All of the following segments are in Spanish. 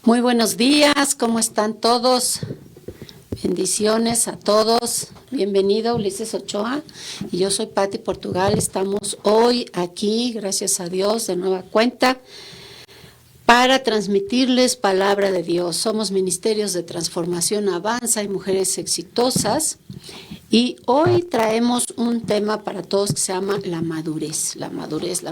Muy buenos días, ¿cómo están todos? Bendiciones a todos. Bienvenido, Ulises Ochoa. Y yo soy Patti Portugal. Estamos hoy aquí, gracias a Dios, de nueva cuenta, para transmitirles palabra de Dios. Somos Ministerios de Transformación Avanza y Mujeres Exitosas. Y hoy traemos un tema para todos que se llama la madurez. La madurez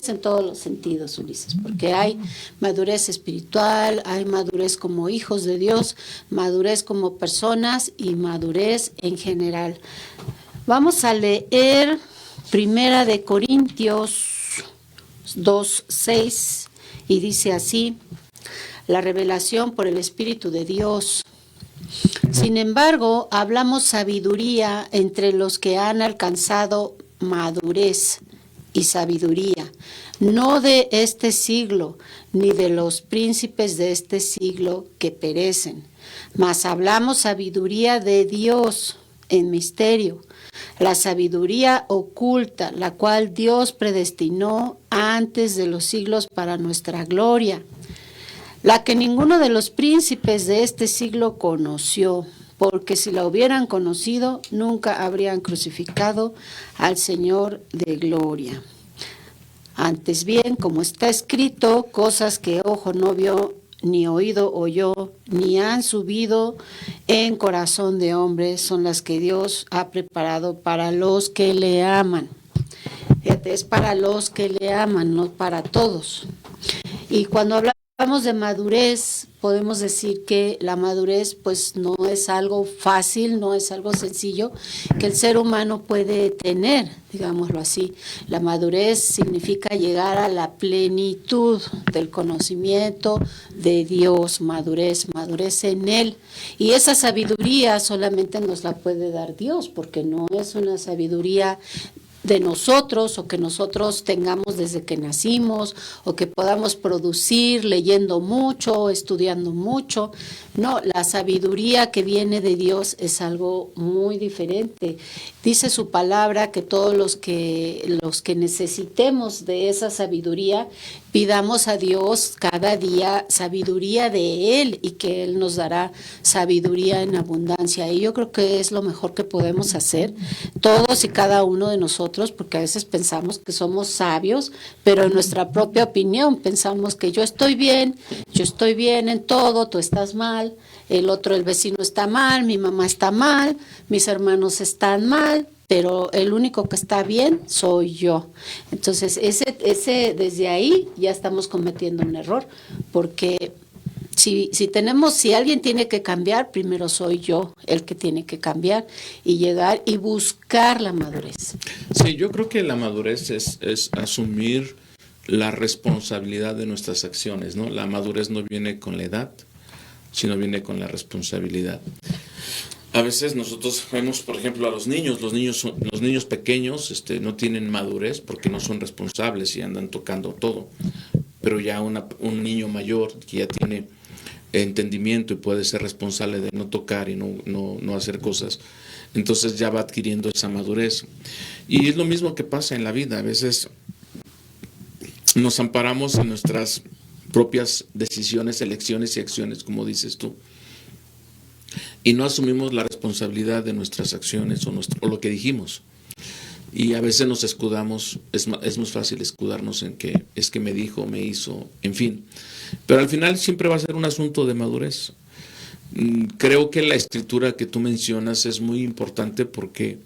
en todos los sentidos, Ulises, porque hay madurez espiritual, hay madurez como hijos de Dios, madurez como personas y madurez en general. Vamos a leer Primera de Corintios 2:6 y dice así: la revelación por el Espíritu de Dios. Sin embargo, hablamos sabiduría entre los que han alcanzado madurez y sabiduría, no de este siglo, ni de los príncipes de este siglo que perecen, mas hablamos sabiduría de Dios en misterio, la sabiduría oculta, la cual Dios predestinó antes de los siglos para nuestra gloria, la que ninguno de los príncipes de este siglo conoció, porque si la hubieran conocido, nunca habrían crucificado al Señor de gloria. Antes bien, como está escrito, cosas que ojo no vio, ni oído oyó, ni han subido en corazón de hombre, son las que Dios ha preparado para los que le aman. Fíjate, es para los que le aman, no para todos. Y cuando hablamos de madurez, podemos decir que la madurez pues no es algo fácil, no es algo sencillo que el ser humano puede tener, digámoslo así. La madurez significa llegar a la plenitud del conocimiento de Dios, madurez en Él. Y esa sabiduría solamente nos la puede dar Dios, porque no es una sabiduría de nosotros o que nosotros tengamos desde que nacimos o que podamos producir leyendo mucho, estudiando mucho. No, la sabiduría que viene de Dios es algo muy diferente. Dice su palabra que todos los que necesitemos de esa sabiduría, pidamos a Dios cada día sabiduría de Él y que Él nos dará sabiduría en abundancia. Y yo creo que es lo mejor que podemos hacer, todos y cada uno de nosotros, porque a veces pensamos que somos sabios, pero en nuestra propia opinión pensamos que yo estoy bien en todo, tú estás mal, el vecino está mal, mi mamá está mal, mis hermanos están mal, pero el único que está bien soy yo. Entonces, desde ahí ya estamos cometiendo un error, porque si alguien tiene que cambiar, primero soy yo el que tiene que cambiar y llegar y buscar la madurez. Sí, yo creo que la madurez es asumir la responsabilidad de nuestras acciones, ¿no? La madurez no viene con la edad, sino viene con la responsabilidad. A veces nosotros vemos, por ejemplo, a los niños pequeños no tienen madurez porque no son responsables y andan tocando todo. Pero ya un niño mayor que ya tiene entendimiento y puede ser responsable de no tocar y no hacer cosas, entonces ya va adquiriendo esa madurez. Y es lo mismo que pasa en la vida. A veces nos amparamos en nuestras propias decisiones, elecciones y acciones, como dices tú, y no asumimos la responsabilidad de nuestras acciones o lo que dijimos. Y a veces nos escudamos, es muy fácil escudarnos en que es que me dijo, me hizo, en fin. Pero al final siempre va a ser un asunto de madurez. Creo que la escritura que tú mencionas es muy importante porque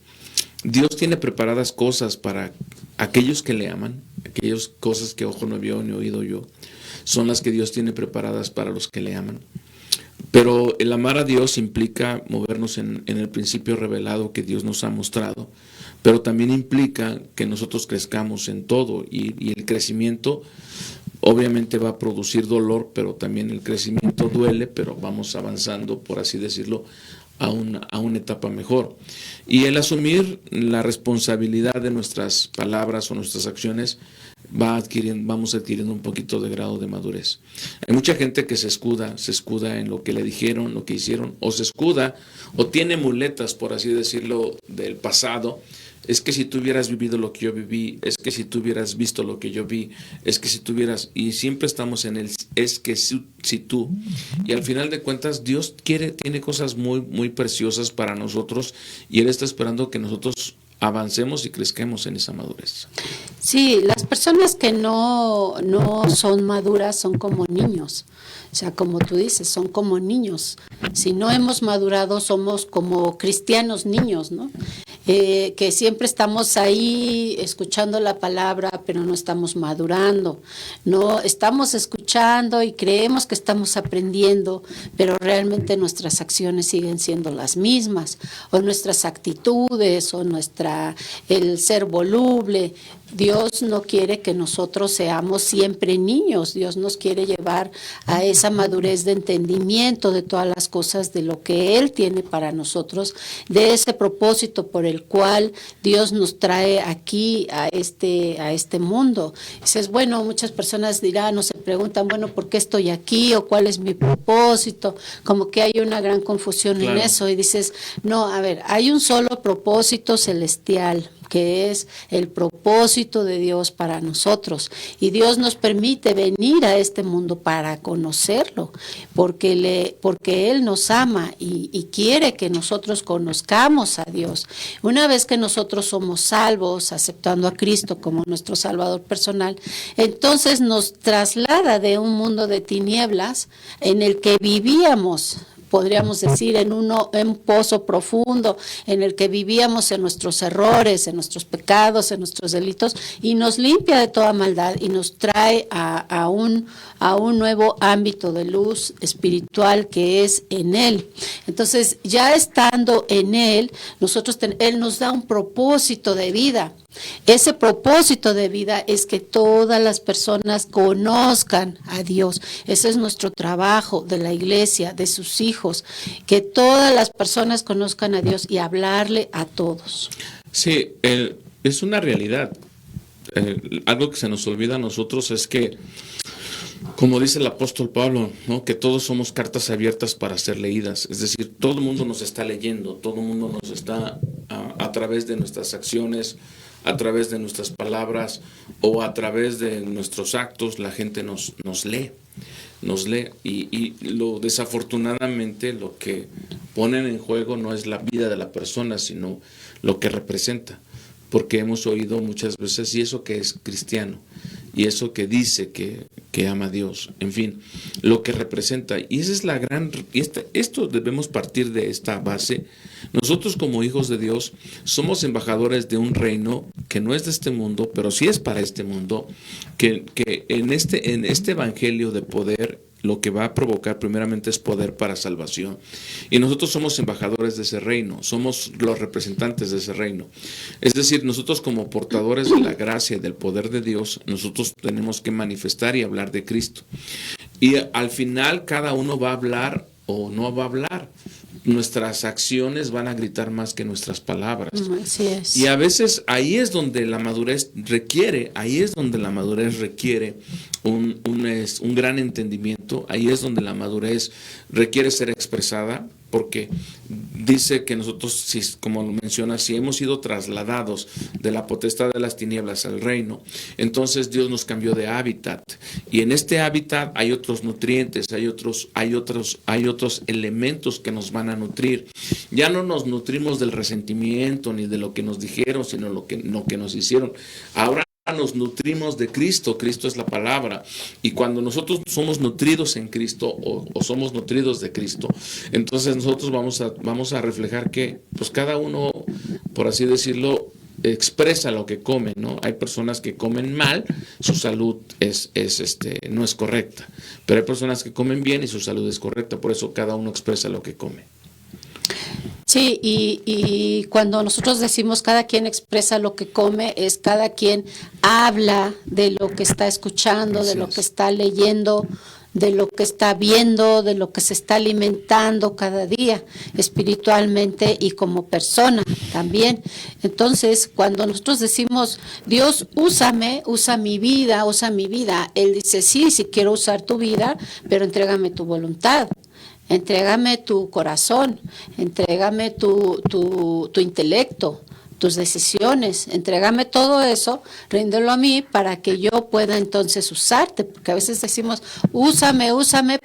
Dios tiene preparadas cosas para aquellos que le aman, aquellas cosas que ojo no vio ni oído yo, son las que Dios tiene preparadas para los que le aman. Pero el amar a Dios implica movernos en el principio revelado que Dios nos ha mostrado, pero también implica que nosotros crezcamos en todo y el crecimiento obviamente va a producir dolor, pero también el crecimiento duele, pero vamos avanzando, por así decirlo, a una etapa mejor. Y el asumir la responsabilidad de nuestras palabras o nuestras acciones vamos adquiriendo un poquito de grado de madurez. Hay mucha gente que se escuda en lo que le dijeron, lo que hicieron, o se escuda, o tiene muletas, por así decirlo, del pasado. Es que si tú hubieras vivido lo que yo viví, es que si tú hubieras visto lo que yo vi, es que si tú hubieras, y siempre estamos en el es que si tú, y al final de cuentas Dios tiene cosas muy, muy preciosas para nosotros, y Él está esperando que nosotros avancemos y crezcamos en esa madurez. Sí, las personas que no son maduras son como niños. O sea, como tú dices, son como niños. Si no hemos madurado, somos como cristianos niños, ¿no? Que siempre estamos ahí escuchando la palabra, pero no estamos madurando. No estamos escuchando y creemos que estamos aprendiendo, pero realmente nuestras acciones siguen siendo las mismas, o nuestras actitudes, o el ser voluble. Dios no quiere que nosotros seamos siempre niños. Dios nos quiere llevar a esa madurez de entendimiento de todas las cosas, de lo que Él tiene para nosotros, de ese propósito por el cual Dios nos trae aquí a este mundo. Dices, bueno, muchas personas dirán o se preguntan, bueno, ¿por qué estoy aquí? ¿O cuál es mi propósito? Como que hay una gran confusión en eso. Y dices, no, a ver, hay un solo propósito celestial, que es el propósito de Dios para nosotros. Y Dios nos permite venir a este mundo para conocerlo, porque Él nos ama y quiere que nosotros conozcamos a Dios. Una vez que nosotros somos salvos, aceptando a Cristo como nuestro Salvador personal, entonces nos traslada de un mundo de tinieblas en el que vivíamos, podríamos decir, en un pozo profundo en el que vivíamos en nuestros errores, en nuestros pecados, en nuestros delitos, y nos limpia de toda maldad y nos trae a un nuevo ámbito de luz espiritual que es en Él. Entonces, ya estando en Él, Él nos da un propósito de vida. Ese propósito de vida es que todas las personas conozcan a Dios. Ese es nuestro trabajo de la iglesia, de sus hijos, que todas las personas conozcan a Dios y hablarle a todos. Sí, es una realidad. Algo que se nos olvida a nosotros es que, como dice el apóstol Pablo, ¿no?, que todos somos cartas abiertas para ser leídas. Es decir, todo el mundo nos está leyendo, todo el mundo nos está, a través de nuestras acciones, a través de nuestras palabras o a través de nuestros actos, la gente nos lee. Y desafortunadamente lo que ponen en juego no es la vida de la persona, sino lo que representa. Porque hemos oído muchas veces, y eso que es cristiano, y eso que dice que ama a Dios, en fin, lo que representa. Y esa es la gran, esto debemos partir de esta base. Nosotros como hijos de Dios somos embajadores de un reino que no es de este mundo, pero sí es para este mundo, que en este evangelio de poder, lo que va a provocar primeramente es poder para salvación. Y nosotros somos embajadores de ese reino, somos los representantes de ese reino. Es decir, nosotros como portadores de la gracia y del poder de Dios, nosotros tenemos que manifestar y hablar de Cristo. Y al final cada uno va a hablar o no va a hablar. Nuestras acciones van a gritar más que nuestras palabras. Así es. Y a veces ahí es donde la madurez requiere un gran entendimiento, ahí es donde la madurez requiere ser expresada, porque dice que nosotros, como lo menciona, si hemos sido trasladados de la potestad de las tinieblas al reino, entonces Dios nos cambió de hábitat, y en este hábitat hay otros nutrientes, hay otros elementos que nos van a nutrir. Ya no nos nutrimos del resentimiento ni de lo que nos dijeron, sino lo que nos hicieron. Ahora nos nutrimos de Cristo. Cristo es la palabra, y cuando nosotros somos nutridos en Cristo o somos nutridos de Cristo, entonces nosotros vamos a reflejar que pues cada uno, por así decirlo, expresa lo que come, ¿no? Hay personas que comen mal, su salud no es correcta, pero hay personas que comen bien y su salud es correcta. Por eso cada uno expresa lo que come. Sí, y cuando nosotros decimos cada quien expresa lo que come, es cada quien habla de lo que está escuchando, de lo que está leyendo, de lo que está viendo, de lo que se está alimentando cada día, espiritualmente y como persona también. Entonces, cuando nosotros decimos, Dios, úsame, usa mi vida, Él dice, sí, sí quiero usar tu vida, pero entrégame tu voluntad. Entrégame tu corazón, entrégame tu intelecto, tus decisiones, entrégame todo eso, ríndelo a mí para que yo pueda entonces usarte, porque a veces decimos, úsame,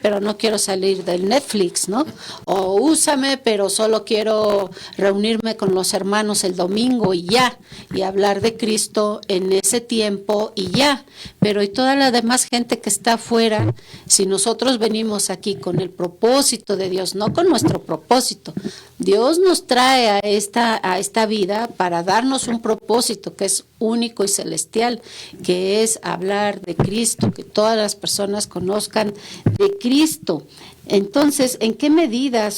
pero no quiero salir del Netflix, ¿no? O úsame, pero solo quiero reunirme con los hermanos el domingo y ya, y hablar de Cristo en ese tiempo y ya, pero y toda la demás gente que está afuera, si nosotros venimos aquí con el propósito de Dios, no con nuestro propósito, Dios nos trae a esta vida para darnos un propósito que es único y celestial, que es hablar de Cristo, que todas las personas conozcan de Cristo. Entonces, ¿en qué medida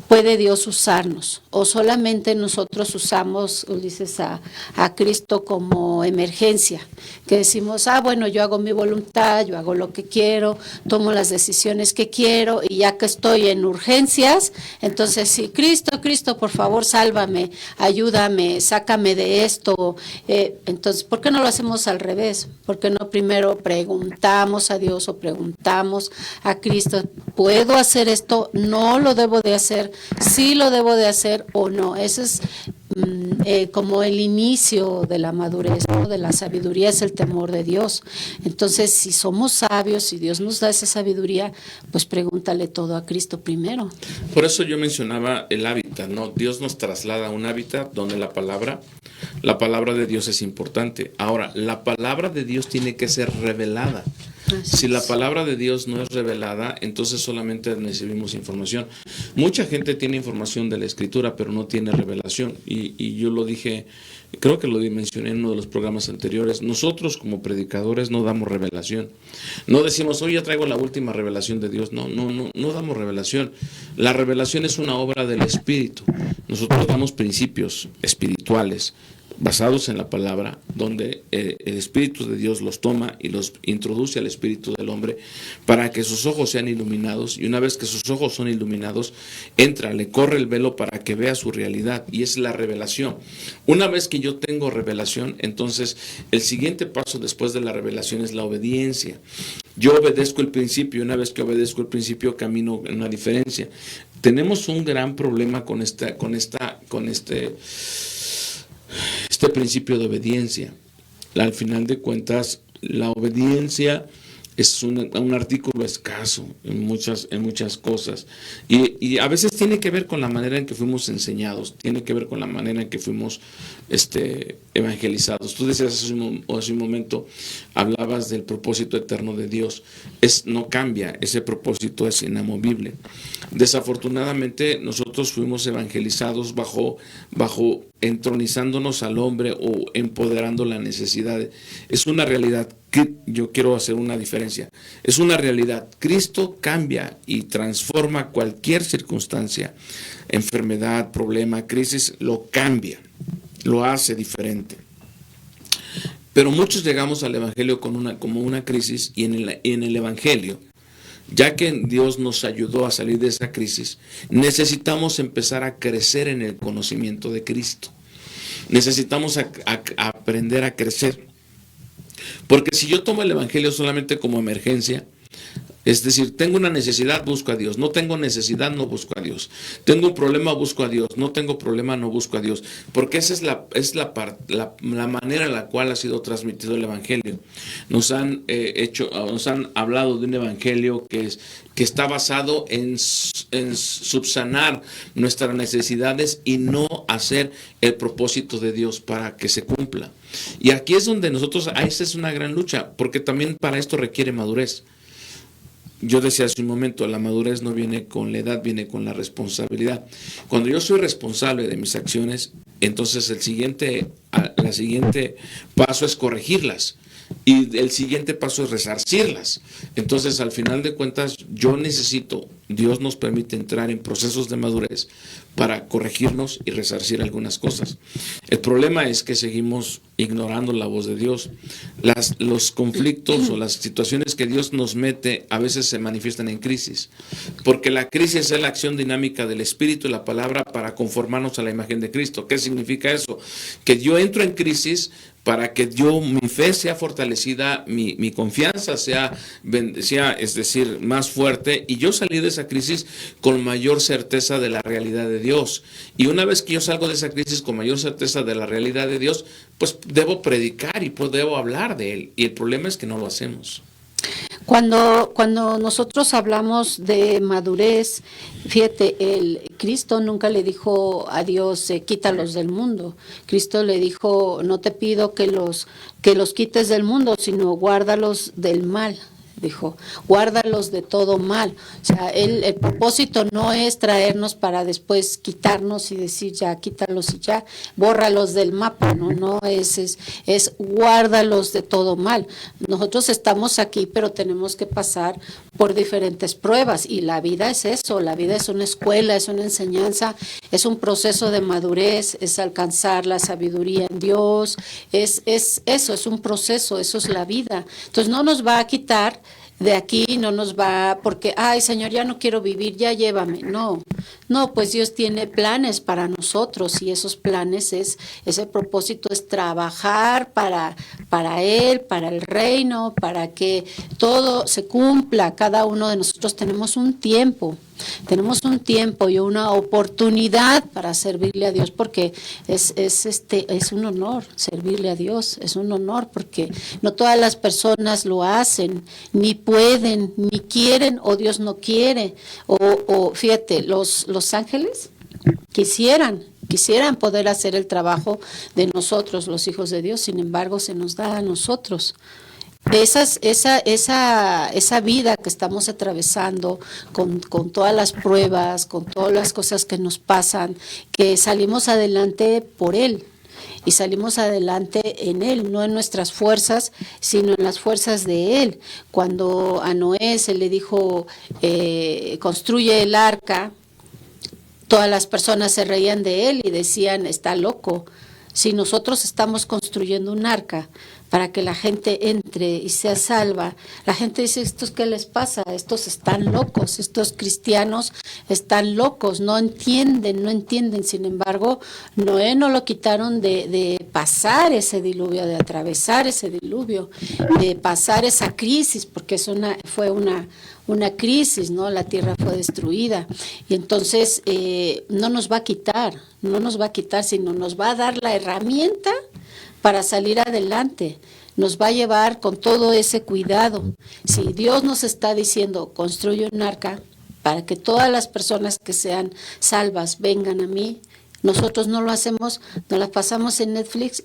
puede Dios usarnos? ¿O solamente nosotros usamos, Ulises, a Cristo como emergencia? Que decimos, bueno, yo hago mi voluntad, yo hago lo que quiero, tomo las decisiones que quiero y ya que estoy en urgencias, entonces sí, Cristo, por favor, sálvame, ayúdame, sácame de esto. Entonces, ¿por qué no lo hacemos al revés? ¿Por qué no primero preguntamos a Dios o preguntamos a Cristo, ¿puedo hacer esto? ¿No lo debo de hacer? ¿Sí lo debo de hacer o no? Ese es como el inicio de la madurez, ¿no? De la sabiduría, es el temor de Dios. Entonces, si somos sabios, si Dios nos da esa sabiduría, pues pregúntale todo a Cristo primero. Por eso yo mencionaba el hábitat, ¿no? Dios nos traslada a un hábitat donde la palabra de Dios es importante. Ahora, la palabra de Dios tiene que ser revelada. Si la palabra de Dios no es revelada, entonces solamente recibimos información. Mucha gente tiene información de la Escritura, pero no tiene revelación. Y yo lo dije, creo que lo mencioné en uno de los programas anteriores. Nosotros como predicadores no damos revelación. No decimos, hoy ya traigo la última revelación de Dios. No damos revelación. La revelación es una obra del Espíritu. Nosotros damos principios espirituales basados en la palabra, donde el Espíritu de Dios los toma y los introduce al espíritu del hombre para que sus ojos sean iluminados, y una vez que sus ojos son iluminados, le corre el velo para que vea su realidad, y es la revelación. Una vez que yo tengo revelación, entonces el siguiente paso después de la revelación es la obediencia. Yo obedezco el principio, y una vez que obedezco el principio camino en una diferencia. Tenemos un gran problema con este principio de obediencia. Al final de cuentas, la obediencia es un artículo escaso en muchas cosas. Y a veces tiene que ver con la manera en que fuimos enseñados, tiene que ver con la manera en que fuimos evangelizados. Tú decías hace un momento, hablabas del propósito eterno de Dios. No cambia, ese propósito es inamovible. Desafortunadamente, nosotros fuimos evangelizados bajo entronizándonos al hombre o empoderando la necesidad. Es una realidad. Yo quiero hacer una diferencia. Es una realidad. Cristo cambia y transforma cualquier circunstancia, enfermedad, problema, crisis, lo cambia, lo hace diferente. Pero muchos llegamos al Evangelio como una crisis, y en el Evangelio, ya que Dios nos ayudó a salir de esa crisis, necesitamos empezar a crecer en el conocimiento de Cristo. Necesitamos aprender a crecer. Porque si yo tomo el Evangelio solamente como emergencia, es decir, tengo una necesidad, busco a Dios. No tengo necesidad, no busco a Dios. Tengo un problema, busco a Dios. No tengo problema, no busco a Dios. Porque esa es la manera en la cual ha sido transmitido el Evangelio. Nos han hablado de un Evangelio que está basado en subsanar nuestras necesidades y no hacer el propósito de Dios para que se cumpla. Y aquí es donde esa es una gran lucha, porque también para esto requiere madurez. Yo decía hace un momento, la madurez no viene con la edad, viene con la responsabilidad. Cuando yo soy responsable de mis acciones, entonces el siguiente la siguiente paso es corregirlas. Y el siguiente paso es resarcirlas. Entonces, al final de cuentas, Dios nos permite entrar en procesos de madurez para corregirnos y resarcir algunas cosas. El problema es que seguimos ignorando la voz de Dios. Los conflictos o las situaciones que Dios nos mete a veces se manifiestan en crisis, porque la crisis es la acción dinámica del Espíritu y la palabra para conformarnos a la imagen de Cristo. ¿Qué significa eso? Que yo entro en crisis para que mi fe sea fortalecida, mi confianza sea, es decir, más fuerte, y yo salí de esa crisis con mayor certeza de la realidad de Dios. Y una vez que yo salgo de esa crisis con mayor certeza de la realidad de Dios, pues debo predicar y pues debo hablar de Él. Y el problema es que no lo hacemos. Cuando nosotros hablamos de madurez, fíjate, Cristo nunca le dijo a Dios, quítalos del mundo. Cristo le dijo, no te pido que los quites del mundo, sino guárdalos del mal. Dijo, guárdalos de todo mal. O sea, el propósito no es traernos para después quitarnos y decir ya, quítalos y ya, bórralos del mapa, no es guárdalos de todo mal. Nosotros estamos aquí, pero tenemos que pasar por diferentes pruebas y la vida es eso, la vida es una escuela, es una enseñanza, es un proceso de madurez, es alcanzar la sabiduría en Dios, es eso, es un proceso, eso es la vida. Entonces no nos va a quitar de aquí, no nos va porque, ay Señor, ya no quiero vivir, ya llévame. No, pues Dios tiene planes para nosotros y esos planes ese propósito es trabajar para Él, para el reino, para que todo se cumpla. Cada uno de nosotros tenemos un tiempo y una oportunidad para servirle a Dios, porque es un honor servirle a Dios, es un honor porque no todas las personas lo hacen, ni pueden, ni quieren, o Dios no quiere, o fíjate, los ángeles quisieran poder hacer el trabajo de nosotros, los hijos de Dios, sin embargo se nos da a nosotros. Esa vida que estamos atravesando con todas las pruebas, con todas las cosas que nos pasan, que salimos adelante por Él y salimos adelante en Él, no en nuestras fuerzas, sino en las fuerzas de Él. Cuando a Noé se le dijo, construye el arca, todas las personas se reían de él y decían, está loco. Si nosotros estamos construyendo un arca para que la gente entre y sea salva, la gente dice, ¿estos qué les pasa? Estos están locos, estos cristianos están locos, no entienden. Sin embargo, Noé no lo quitaron de pasar ese diluvio, de atravesar ese diluvio, de pasar esa crisis, porque fue una crisis, ¿no? La tierra fue destruida. Y entonces no nos va a quitar, sino nos va a dar la herramienta para salir adelante. Nos va a llevar con todo ese cuidado. Si Dios nos está diciendo, construye un arca para que todas las personas que sean salvas vengan a mí, nosotros no lo hacemos, nos la pasamos en Netflix,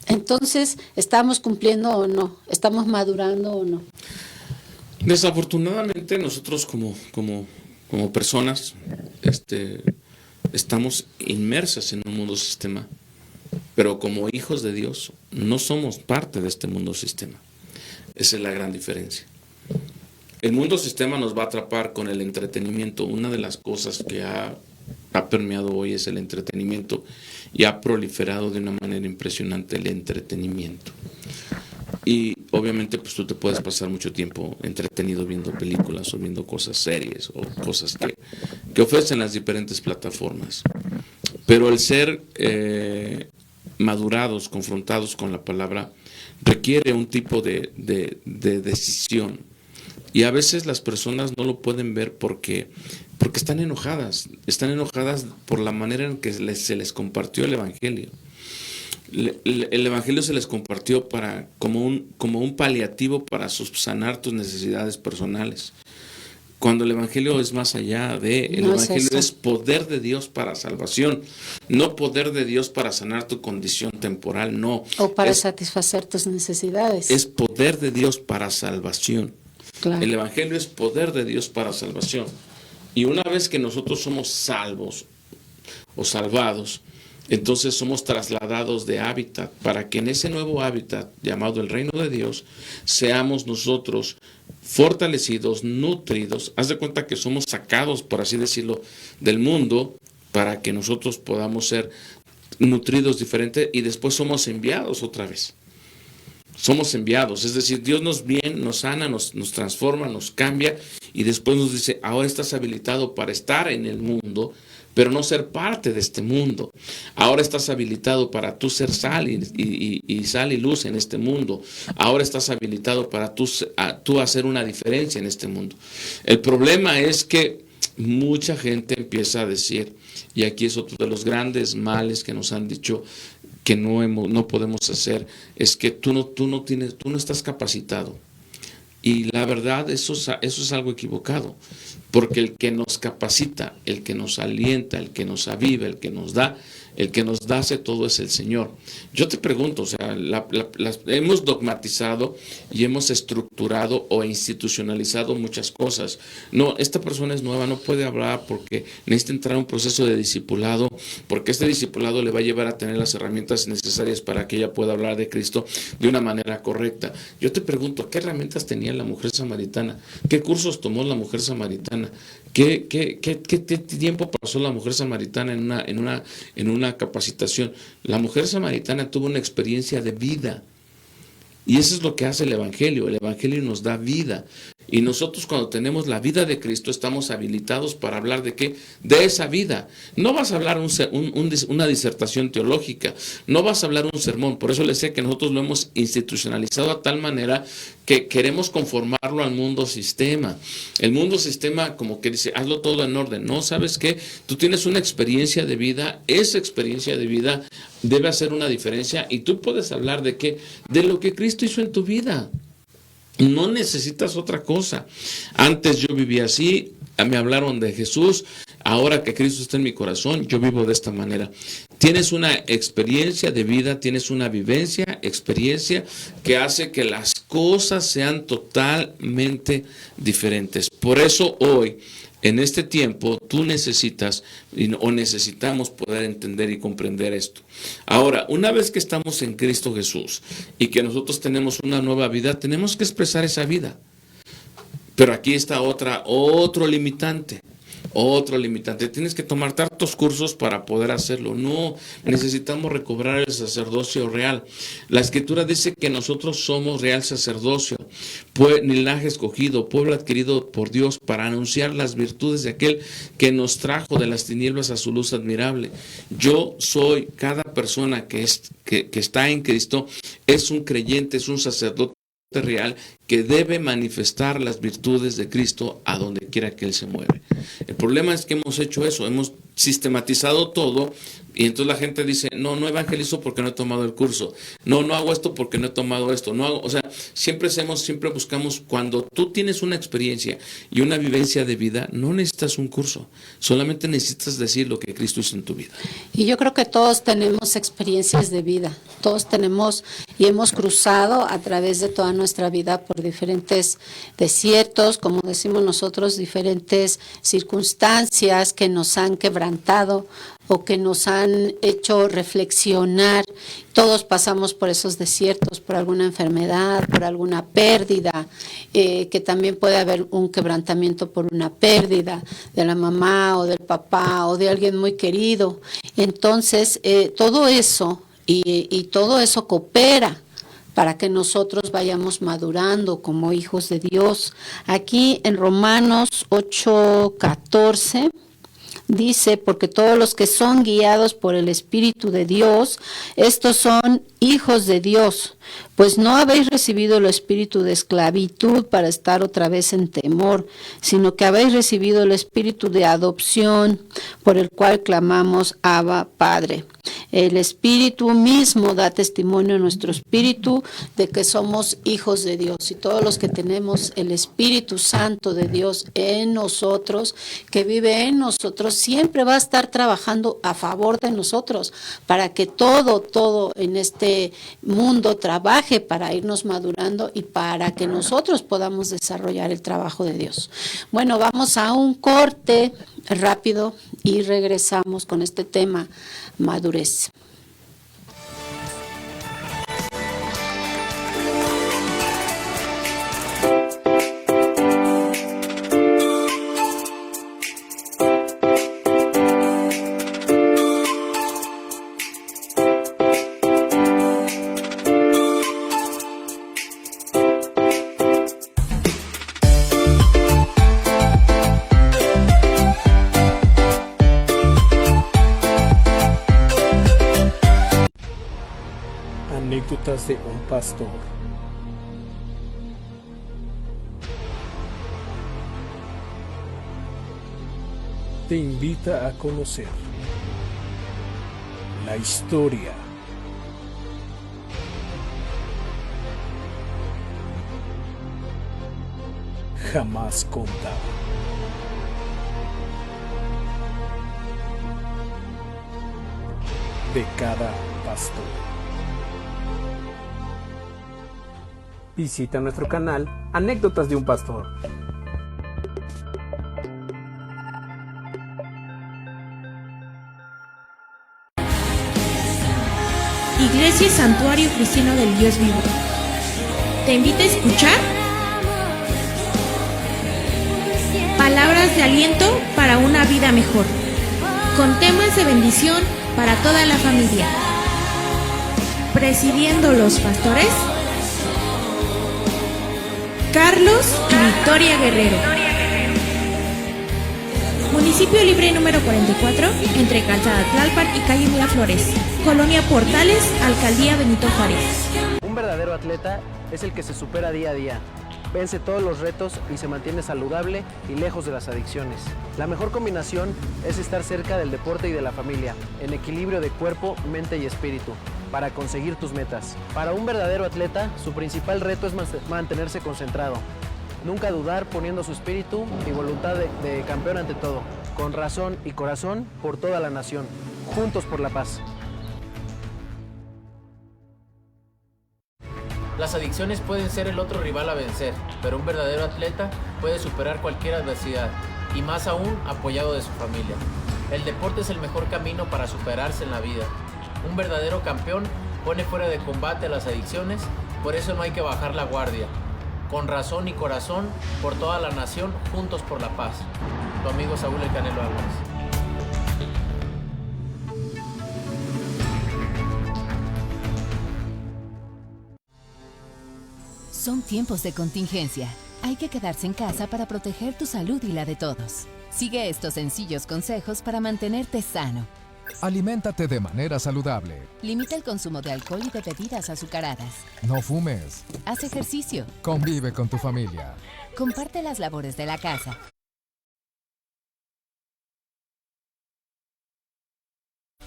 entonces, ¿estamos cumpliendo o no? ¿Estamos madurando o no? Desafortunadamente nosotros como personas estamos inmersas en un mundo sistema, pero como hijos de Dios no somos parte de este mundo sistema. Esa es la gran diferencia. El mundo sistema nos va a atrapar con el entretenimiento. Una de las cosas que ha permeado hoy es el entretenimiento y ha proliferado de una manera impresionante el entretenimiento. Y obviamente pues tú te puedes pasar mucho tiempo entretenido viendo películas o viendo series o cosas que ofrecen las diferentes plataformas. Pero el ser madurados, confrontados con la palabra, requiere un tipo de decisión. Y a veces las personas no lo pueden ver porque están enojadas por la manera en que se les compartió el Evangelio. El Evangelio se les compartió como un paliativo para subsanar tus necesidades personales. Cuando el Evangelio es más allá el Evangelio es poder de Dios para salvación, no poder de Dios para sanar tu condición temporal, no. O para satisfacer tus necesidades. Es poder de Dios para salvación. Claro. El Evangelio es poder de Dios para salvación. Y una vez que nosotros somos salvos o salvados, Entonces somos trasladados de hábitat para que en ese nuevo hábitat llamado el reino de Dios seamos nosotros fortalecidos, nutridos. Haz de cuenta que somos sacados, por así decirlo, del mundo para que nosotros podamos ser nutridos diferente y después somos enviados otra vez. Somos enviados, es decir, Dios nos viene, nos sana, nos transforma, nos cambia y después nos dice, ahora estás habilitado para estar en el mundo, pero no ser parte de este mundo. Ahora estás habilitado para tú ser sal y sal y luz en este mundo. Ahora estás habilitado para tú hacer una diferencia en este mundo. El problema es que mucha gente empieza a decir, y aquí es otro de los grandes males que nos han dicho que no podemos hacer, es que tú no estás capacitado. Y la verdad, eso es algo equivocado, porque el que nos capacita, el que nos alienta, el que nos aviva, el que nos da hace todo es el Señor. Yo te pregunto, o sea, hemos dogmatizado y hemos estructurado o institucionalizado muchas cosas. No, esta persona es nueva, no puede hablar porque necesita entrar a un proceso de discipulado, porque este discipulado le va a llevar a tener las herramientas necesarias para que ella pueda hablar de Cristo de una manera correcta. Yo te pregunto, ¿qué herramientas tenía la mujer samaritana? ¿Qué cursos tomó la mujer samaritana? ¿Qué tiempo pasó la mujer samaritana en una capacitación? La mujer samaritana tuvo una experiencia de vida. Y eso es lo que hace el Evangelio. El Evangelio nos da vida. Y nosotros cuando tenemos la vida de Cristo estamos habilitados para hablar de qué? De esa vida. No vas a hablar una disertación teológica, no vas a hablar un sermón. Por eso les sé que nosotros lo hemos institucionalizado a tal manera que queremos conformarlo al mundo sistema. El mundo sistema como que dice, hazlo todo en orden. No, ¿sabes qué? Tú tienes una experiencia de vida, esa experiencia de vida debe hacer una diferencia y tú puedes hablar de qué? De lo que Cristo hizo en tu vida. No necesitas otra cosa. Antes yo vivía así, me hablaron de Jesús, ahora que Cristo está en mi corazón, yo vivo de esta manera. Tienes una experiencia de vida, tienes una vivencia, experiencia que hace que las cosas sean totalmente diferentes. Por eso hoy, en este tiempo, tú necesitas o necesitamos poder entender y comprender esto. Ahora, una vez que estamos en Cristo Jesús y que nosotros tenemos una nueva vida, tenemos que expresar esa vida. Pero aquí está otro limitante. Otro limitante. Tienes que tomar tantos cursos para poder hacerlo. No, necesitamos recobrar el sacerdocio real. La Escritura dice que nosotros somos real sacerdocio, linaje escogido, pueblo adquirido por Dios para anunciar las virtudes de aquel que nos trajo de las tinieblas a su luz admirable. Yo soy, cada persona que está en Cristo es un creyente, es un sacerdote real que debe manifestar las virtudes de Cristo a donde quiera que Él se mueve. El problema es que hemos hecho eso, hemos sistematizado todo y entonces la gente dice, no evangelizo porque no he tomado el curso, no hago esto porque no he tomado esto, o sea, siempre buscamos, cuando tú tienes una experiencia y una vivencia de vida, no necesitas un curso, solamente necesitas decir lo que Cristo hizo en tu vida. Y yo creo que todos tenemos experiencias de vida, todos tenemos y hemos cruzado a través de toda nuestra vida por diferentes desiertos, como decimos nosotros, diferentes circunstancias que nos han quebrantado o que nos han hecho reflexionar. Todos pasamos por esos desiertos, por alguna enfermedad, por alguna pérdida, que también puede haber un quebrantamiento por una pérdida de la mamá o del papá o de alguien muy querido. Entonces, todo eso y todo eso coopera para que nosotros vayamos madurando como hijos de Dios. Aquí en Romanos 8:14 dice, porque todos los que son guiados por el Espíritu de Dios, estos son hijos de Dios, pues no habéis recibido el espíritu de esclavitud para estar otra vez en temor, sino que habéis recibido el espíritu de adopción, por el cual clamamos, Abba, Padre. El Espíritu mismo da testimonio a nuestro espíritu de que somos hijos de Dios. Y todos los que tenemos el Espíritu Santo de Dios en nosotros, que vive en nosotros, siempre va a estar trabajando a favor de nosotros, para que todo en este mundo trabaje para irnos madurando y para que nosotros podamos desarrollar el trabajo de Dios. Bueno, vamos a un corte rápido y regresamos con este tema, madurez. Anécdotas de un pastor. Te invita a conocer la historia jamás contada de cada pastor. Visita nuestro canal Anécdotas de un Pastor. Iglesia y Santuario Cristiano del Dios Vivo te invita a escuchar palabras de aliento para una vida mejor, con temas de bendición para toda la familia. Presidiendo los pastores Carlos y Victoria Guerrero. Municipio Libre número 44, entre Calzada Tlalpan y calle Miraflores. Colonia Portales, Alcaldía Benito Juárez. Un verdadero atleta es el que se supera día a día, vence todos los retos y se mantiene saludable y lejos de las adicciones. La mejor combinación es estar cerca del deporte y de la familia, en equilibrio de cuerpo, mente y espíritu, para conseguir tus metas. Para un verdadero atleta, su principal reto es mantenerse concentrado, nunca dudar poniendo su espíritu y voluntad de campeón ante todo, con razón y corazón por toda la nación, juntos por la paz. Las adicciones pueden ser el otro rival a vencer, pero un verdadero atleta puede superar cualquier adversidad, y más aún apoyado de su familia. El deporte es el mejor camino para superarse en la vida. Un verdadero campeón pone fuera de combate a las adicciones, por eso no hay que bajar la guardia. Con razón y corazón, por toda la nación, juntos por la paz. Tu amigo Saúl El Canelo Álvarez. Son tiempos de contingencia. Hay que quedarse en casa para proteger tu salud y la de todos. Sigue estos sencillos consejos para mantenerte sano. Aliméntate de manera saludable. Limita el consumo de alcohol y de bebidas azucaradas. No fumes. Haz ejercicio. Convive con tu familia. Comparte las labores de la casa.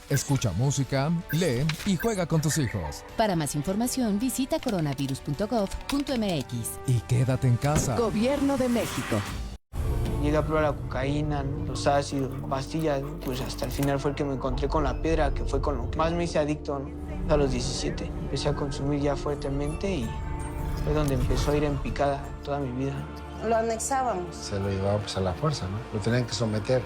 Escucha música, lee y juega con tus hijos. Para más información, visita coronavirus.gov.mx. Y quédate en casa. Gobierno de México. Llegué a probar la cocaína, los ácidos, pastillas, pues hasta el final fue el que me encontré con la piedra, que fue con lo que más me hice adicto, ¿no? A los 17. Empecé a consumir ya fuertemente y fue donde empezó a ir en picada toda mi vida. Lo anexábamos. Se lo llevaba pues a la fuerza, ¿no? Lo tenían que someter.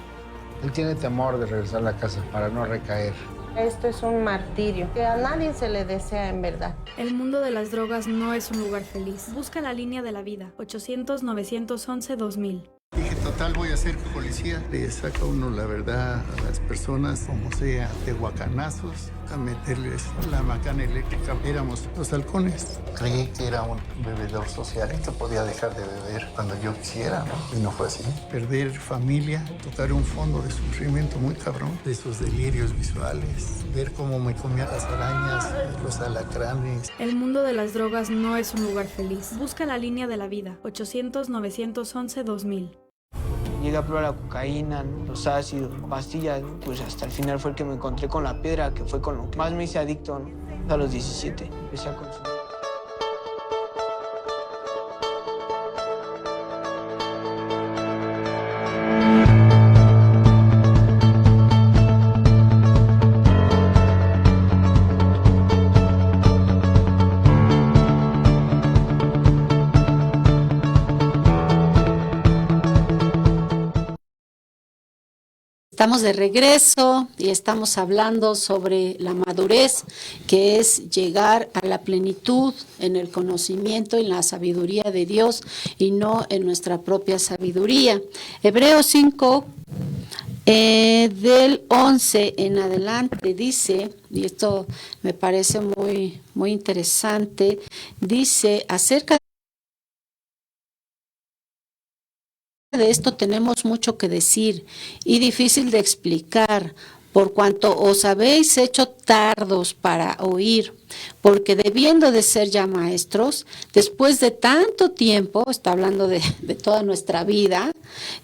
Él tiene temor de regresar a la casa para no recaer. Esto es un martirio que a nadie se le desea en verdad. El mundo de las drogas no es un lugar feliz. Busca la línea de la vida. 800-911-2000. Dije, total, voy a ser policía. Le saca uno la verdad a las personas, como sea, de guacanazos, a meterles la macana eléctrica. Éramos los halcones. Creí que era un bebedor social y que podía dejar de beber cuando yo quisiera, ¿no? Y no fue así. Perder familia, tocar un fondo de sufrimiento muy cabrón, de esos delirios visuales, ver cómo me comían las arañas, los alacranes. El mundo de las drogas no es un lugar feliz. Busca la línea de la vida. 800-911-2000. Llegué a probar la cocaína, los ácidos, pastillas, pues hasta el final fue el que me encontré con la piedra, que fue con lo que más me hice adicto, ¿no? A los 17. Empecé a consumir. Estamos de regreso y estamos hablando sobre la madurez, que es llegar a la plenitud en el conocimiento y la sabiduría de Dios y no en nuestra propia sabiduría. Hebreos 5, del 11 en adelante dice, y esto me parece muy, muy interesante, dice acerca de esto tenemos mucho que decir y difícil de explicar, por cuanto os habéis hecho tardos para oír, porque debiendo de ser ya maestros, después de tanto tiempo, está hablando de toda nuestra vida,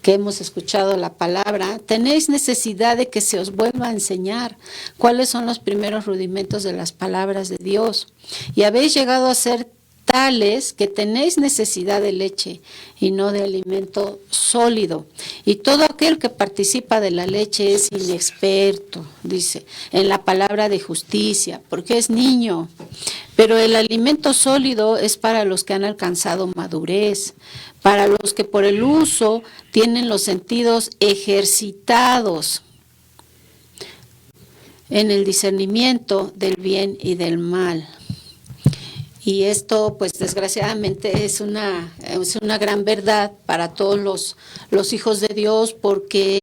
que hemos escuchado la palabra, tenéis necesidad de que se os vuelva a enseñar cuáles son los primeros rudimentos de las palabras de Dios, y habéis llegado a ser tales que tenéis necesidad de leche y no de alimento sólido. Y todo aquel que participa de la leche es inexperto, dice, en la palabra de justicia, porque es niño. Pero el alimento sólido es para los que han alcanzado madurez, para los que por el uso tienen los sentidos ejercitados en el discernimiento del bien y del mal. Y esto, pues desgraciadamente, es una gran verdad para todos los hijos de Dios, porque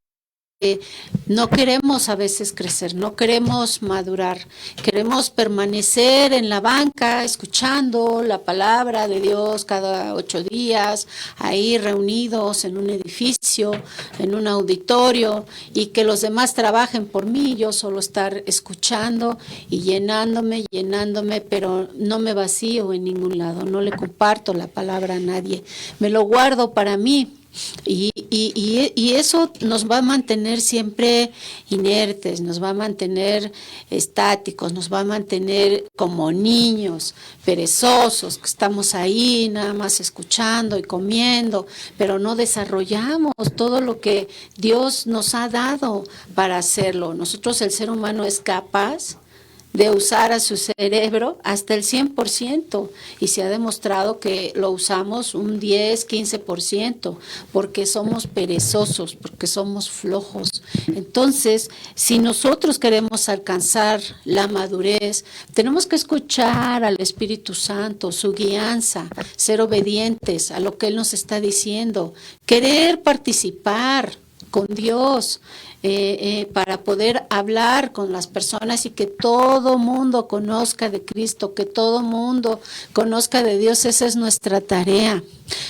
no queremos a veces crecer, no queremos madurar, queremos permanecer en la banca escuchando la palabra de Dios cada 8 días, ahí reunidos en un edificio, en un auditorio, y que los demás trabajen por mí, yo solo estar escuchando y llenándome, pero no me vacío en ningún lado, no le comparto la palabra a nadie, me lo guardo para mí. Y eso nos va a mantener siempre inertes, nos va a mantener estáticos, nos va a mantener como niños, perezosos, que estamos ahí nada más escuchando y comiendo, pero no desarrollamos todo lo que Dios nos ha dado para hacerlo. Nosotros, el ser humano, es capaz de usar a su cerebro hasta el 100%, y se ha demostrado que lo usamos un 10, 15%, porque somos perezosos, porque somos flojos. Entonces, si nosotros queremos alcanzar la madurez, tenemos que escuchar al Espíritu Santo, su guianza, ser obedientes a lo que Él nos está diciendo, querer participar con Dios, para poder hablar con las personas y que todo mundo conozca de Cristo, que todo mundo conozca de Dios. Esa es nuestra tarea.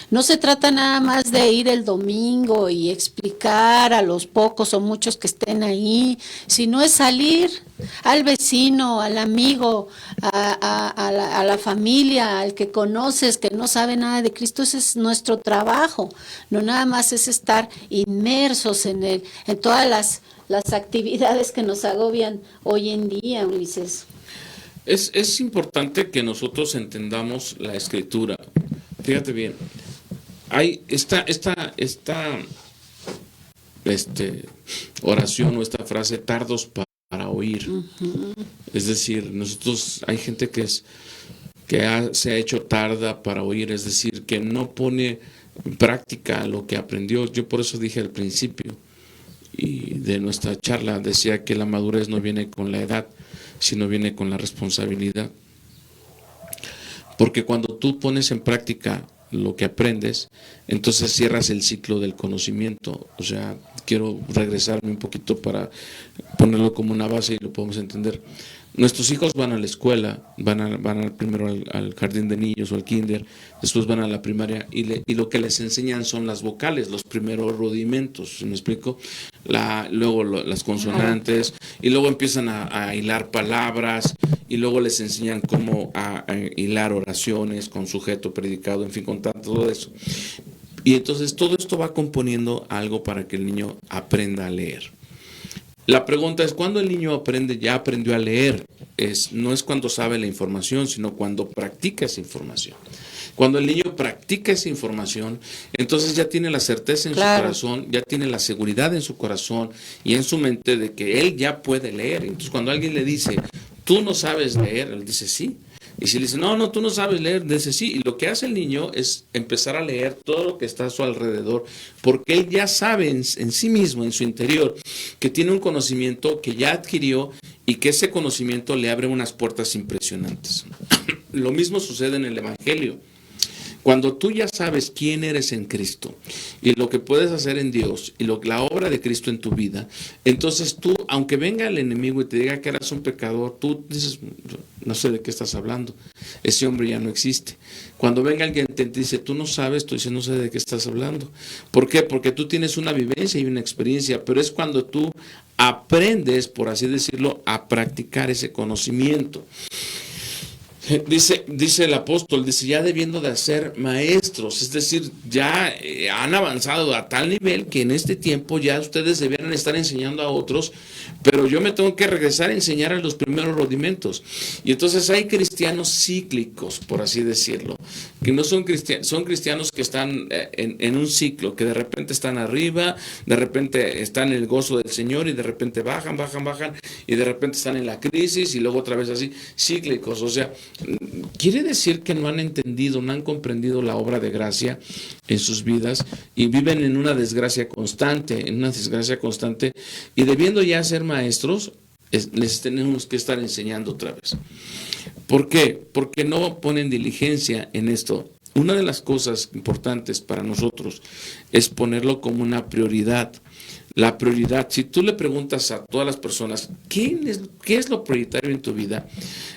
No se trata nada más de ir el domingo y explicar a los pocos o muchos que estén ahí, sino es salir al vecino, al amigo, a la familia, al que conoces, que no sabe nada de Cristo. Ese es nuestro trabajo. No nada más es estar inmersos en todas las actividades que nos agobian hoy en día, Ulises. Es importante que nosotros entendamos la Escritura. Fíjate bien, hay esta oración o esta frase, tardos para oír. Uh-huh. Es decir, nosotros, hay gente que se ha hecho tarda para oír, es decir, que no pone en práctica lo que aprendió. Yo por eso dije al principio y de nuestra charla, decía que la madurez no viene con la edad, sino viene con la responsabilidad. Porque cuando tú pones en práctica lo que aprendes, entonces cierras el ciclo del conocimiento. O sea, quiero regresarme un poquito para ponerlo como una base y lo podemos entender. Nuestros hijos van a la escuela, van primero al jardín de niños o al kinder, después van a la primaria y lo que les enseñan son las vocales, los primeros rudimentos, ¿me explico? Luego las consonantes, y luego empiezan a hilar palabras, y luego les enseñan cómo a hilar oraciones con sujeto, predicado, en fin, con todo eso. Y entonces todo esto va componiendo algo para que el niño aprenda a leer. La pregunta es, ¿cuándo el niño ya aprendió a leer? No es cuando sabe la información, sino cuando practica esa información. Cuando el niño practica esa información, entonces ya tiene la certeza en su corazón, ya tiene la seguridad en su corazón y en su mente de que él ya puede leer. Entonces cuando alguien le dice, tú no sabes leer, él dice, sí, Y si le dice, no, tú no sabes leer, dice sí. Y lo que hace el niño es empezar a leer todo lo que está a su alrededor, porque él ya sabe en sí mismo, en su interior, que tiene un conocimiento que ya adquirió y que ese conocimiento le abre unas puertas impresionantes. Lo mismo sucede en el Evangelio. Cuando tú ya sabes quién eres en Cristo y lo que puedes hacer en Dios y la obra de Cristo en tu vida, entonces tú, aunque venga el enemigo y te diga que eres un pecador, tú dices, no sé de qué estás hablando, ese hombre ya no existe. Cuando venga alguien te dice, tú no sabes, tú dices, no sé de qué estás hablando. ¿Por qué? Porque tú tienes una vivencia y una experiencia, pero es cuando tú aprendes, por así decirlo, a practicar ese conocimiento. Dice el apóstol, dice, ya debiendo de ser maestros, es decir, ya han avanzado a tal nivel que en este tiempo ya ustedes debieran estar enseñando a otros, pero yo me tengo que regresar a enseñar a los primeros rudimentos. Y entonces hay cristianos cíclicos, por así decirlo, que no son cristianos, son cristianos que están en un ciclo, que de repente están arriba, de repente están en el gozo del Señor y de repente bajan, y de repente están en la crisis y luego otra vez así, cíclicos, o sea, quiere decir que no han entendido, no han comprendido la obra de gracia en sus vidas y viven en una desgracia constante, y debiendo ya ser maestros, les tenemos que estar enseñando otra vez. ¿Por qué? Porque no ponen diligencia en esto. Una de las cosas importantes para nosotros es ponerlo como una prioridad. La prioridad, si tú le preguntas a todas las personas, ¿qué es lo prioritario en tu vida?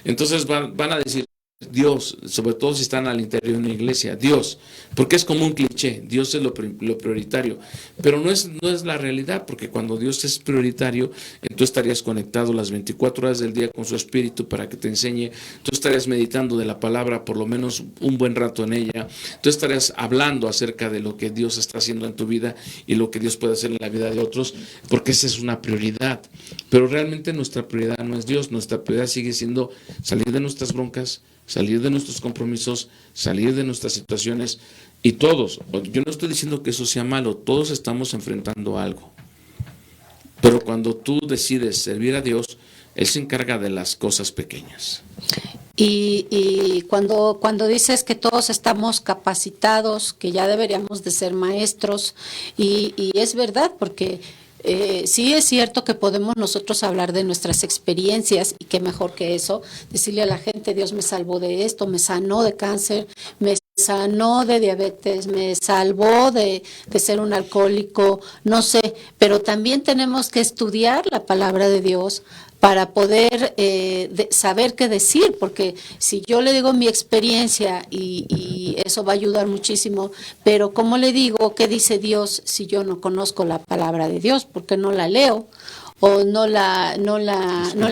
Entonces van a decir, Dios, sobre todo si están al interior de una iglesia, Dios, porque es como un cliché, Dios es lo prioritario, pero no es la realidad, porque cuando Dios es prioritario, tú estarías conectado las 24 horas del día con su Espíritu para que te enseñe, tú estarías meditando de la palabra por lo menos un buen rato en ella, tú estarías hablando acerca de lo que Dios está haciendo en tu vida y lo que Dios puede hacer en la vida de otros, porque esa es una prioridad, pero realmente nuestra prioridad no es Dios, nuestra prioridad sigue siendo salir de nuestras broncas, salir de nuestros compromisos, salir de nuestras situaciones, y todos, yo no estoy diciendo que eso sea malo, todos estamos enfrentando algo, pero cuando tú decides servir a Dios, Él se encarga de las cosas pequeñas. Y cuando dices que todos estamos capacitados, que ya deberíamos de ser maestros, y es verdad, porque sí es cierto que podemos nosotros hablar de nuestras experiencias, y qué mejor que eso, decirle a la gente, Dios me salvó de esto, me sanó de cáncer, me sanó de diabetes, me salvó de ser un alcohólico, no sé, pero también tenemos que estudiar la palabra de Dios para poder saber qué decir, porque si yo le digo mi experiencia y eso va a ayudar muchísimo, pero ¿cómo le digo qué dice Dios si yo no conozco la palabra de Dios? Porque no la leo o no la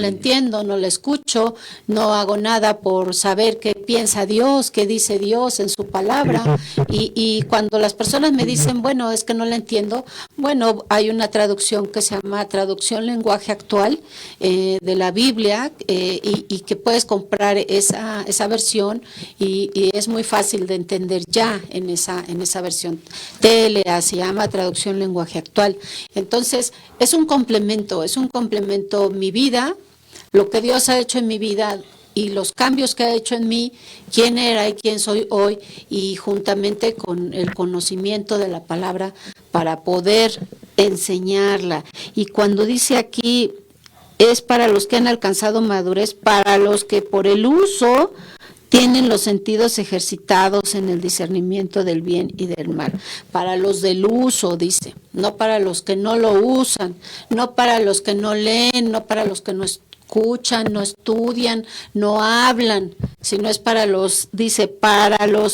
entiendo, no la escucho, no hago nada por saber qué piensa Dios, qué dice Dios en su palabra, y cuando las personas me dicen, bueno, es que no la entiendo, bueno, hay una traducción que se llama Traducción Lenguaje Actual de la Biblia, y que puedes comprar esa versión, y es muy fácil de entender ya en esa versión. TLA se llama Traducción Lenguaje Actual. Entonces, es un complemento mi vida, lo que Dios ha hecho en mi vida y los cambios que ha hecho en mí, quién era y quién soy hoy, y juntamente con el conocimiento de la palabra para poder enseñarla. Y cuando dice aquí, es para los que han alcanzado madurez, para los que por el uso tienen los sentidos ejercitados en el discernimiento del bien y del mal. Para los del uso, dice, no para los que no lo usan, no para los que no leen, no para los que no escuchan, no estudian, no hablan, sino es para los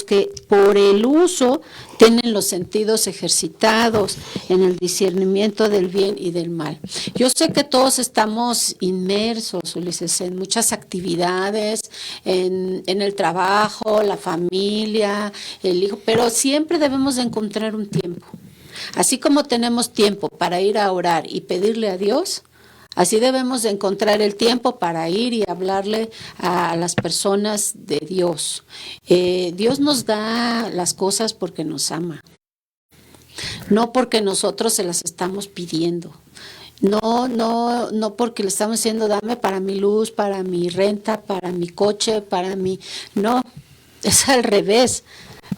que por el uso tienen los sentidos ejercitados en el discernimiento del bien y del mal. Yo sé que todos estamos inmersos, Ulises, en muchas actividades, en el trabajo, la familia, el hijo, pero siempre debemos de encontrar un tiempo. Así como tenemos tiempo para ir a orar y pedirle a Dios, así debemos de encontrar el tiempo para ir y hablarle a las personas de Dios. Dios nos da las cosas porque nos ama, no porque nosotros se las estamos pidiendo. No porque le estamos diciendo dame para mi luz, para mi renta, para mi coche, para mi... No, es al revés.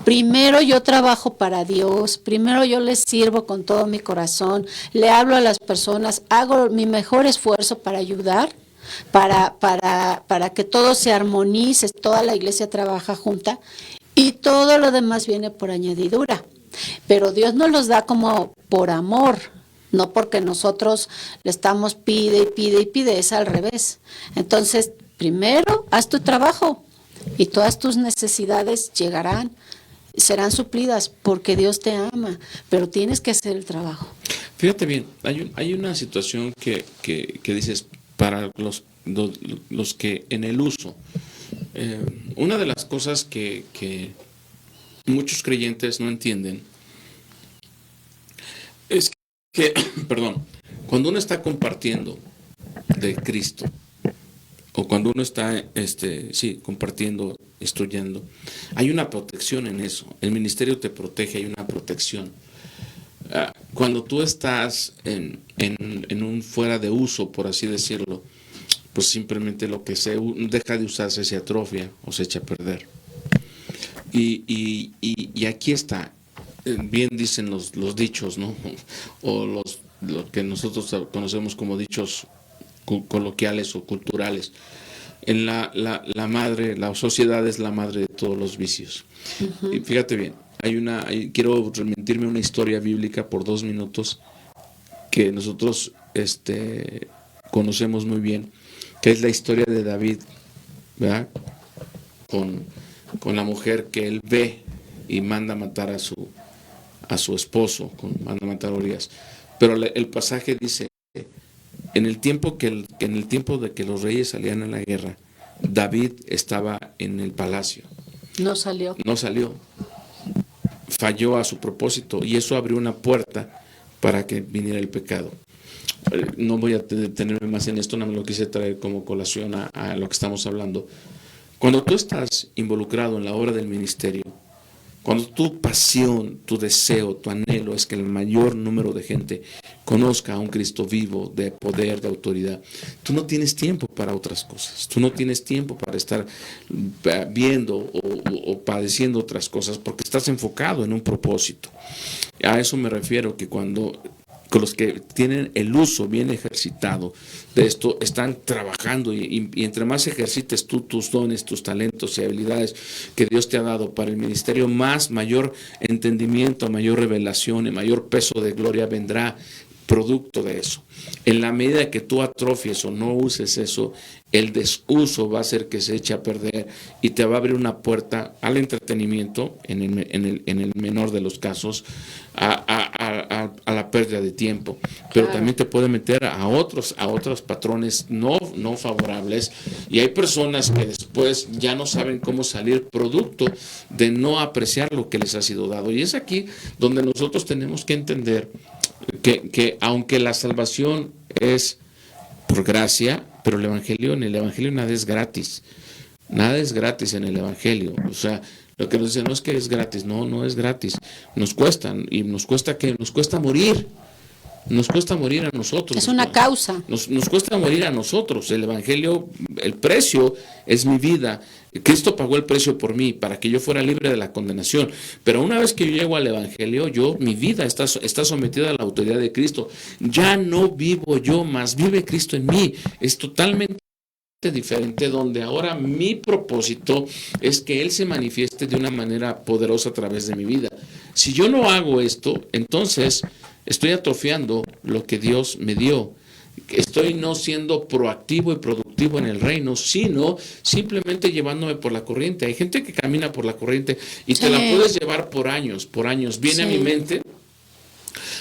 Primero yo trabajo para Dios, primero yo les sirvo con todo mi corazón, le hablo a las personas, hago mi mejor esfuerzo para ayudar, para que todo se armonice, toda la iglesia trabaja junta y todo lo demás viene por añadidura. Pero Dios nos los da como por amor, no porque nosotros le estamos pide, es al revés. Entonces, primero haz tu trabajo y todas tus necesidades llegarán, serán suplidas porque Dios te ama, pero tienes que hacer el trabajo. Fíjate bien, hay una situación que dices para los que en el uso. Una de las cosas que muchos creyentes no entienden es que, perdón, cuando uno está compartiendo de Cristo, o cuando uno está compartiendo, instruyendo, hay una protección en eso. El ministerio te protege, hay una protección. Cuando tú estás en un fuera de uso, por así decirlo, pues simplemente lo que se deja de usarse se atrofia o se echa a perder. Y aquí está, bien dicen los dichos, ¿no? O lo que nosotros conocemos como dichos coloquiales o culturales. En la sociedad es la madre de todos los vicios. Uh-huh. Y fíjate bien, quiero remitirme a una historia bíblica por 2 minutos que nosotros conocemos muy bien, que es la historia de David, ¿verdad? Con la mujer que él ve y manda a matar a su esposo, manda a matar a Urias. Pero el pasaje dice: en el tiempo de que los reyes salían a la guerra, David estaba en el palacio. No salió. Falló a su propósito y eso abrió una puerta para que viniera el pecado. No voy a detenerme más en esto, no me lo quise traer como colación a lo que estamos hablando. Cuando tú estás involucrado en la obra del ministerio, cuando tu pasión, tu deseo, tu anhelo es que el mayor número de gente conozca a un Cristo vivo, de poder, de autoridad, tú no tienes tiempo para otras cosas. Tú no tienes tiempo para estar viendo o padeciendo otras cosas porque estás enfocado en un propósito. A eso me refiero, que cuando con los que tienen el uso bien ejercitado de esto, están trabajando y entre más ejercites tú tus dones, tus talentos y habilidades que Dios te ha dado para el ministerio, mayor entendimiento, mayor revelación y mayor peso de gloria vendrá producto de eso. En la medida que tú atrofies o no uses eso, el desuso va a hacer que se eche a perder y te va a abrir una puerta al entretenimiento, en el menor de los casos, a la pérdida de tiempo. Pero también te puede meter a otros patrones no favorables, y hay personas que después ya no saben cómo salir producto de no apreciar lo que les ha sido dado. Y es aquí donde nosotros tenemos que entender que aunque la salvación es por gracia, pero en el Evangelio nada es gratis. Nada es gratis en el Evangelio. O sea, lo que nos dicen no es que es gratis, no es gratis. Nos cuesta, y nos cuesta morir. Nos cuesta morir a nosotros. Es una causa. Nos cuesta morir a nosotros. El Evangelio, el precio es mi vida. Cristo pagó el precio por mí para que yo fuera libre de la condenación. Pero una vez que yo llego al Evangelio, mi vida está sometida a la autoridad de Cristo. Ya no vivo yo, más vive Cristo en mí. Es totalmente diferente, donde ahora mi propósito es que Él se manifieste de una manera poderosa a través de mi vida. Si yo no hago esto, entonces estoy atrofiando lo que Dios me dio. Estoy no siendo proactivo y productivo en el reino, sino simplemente llevándome por la corriente. Hay gente que camina por la corriente y te la puedes llevar por años. Viene a mi mente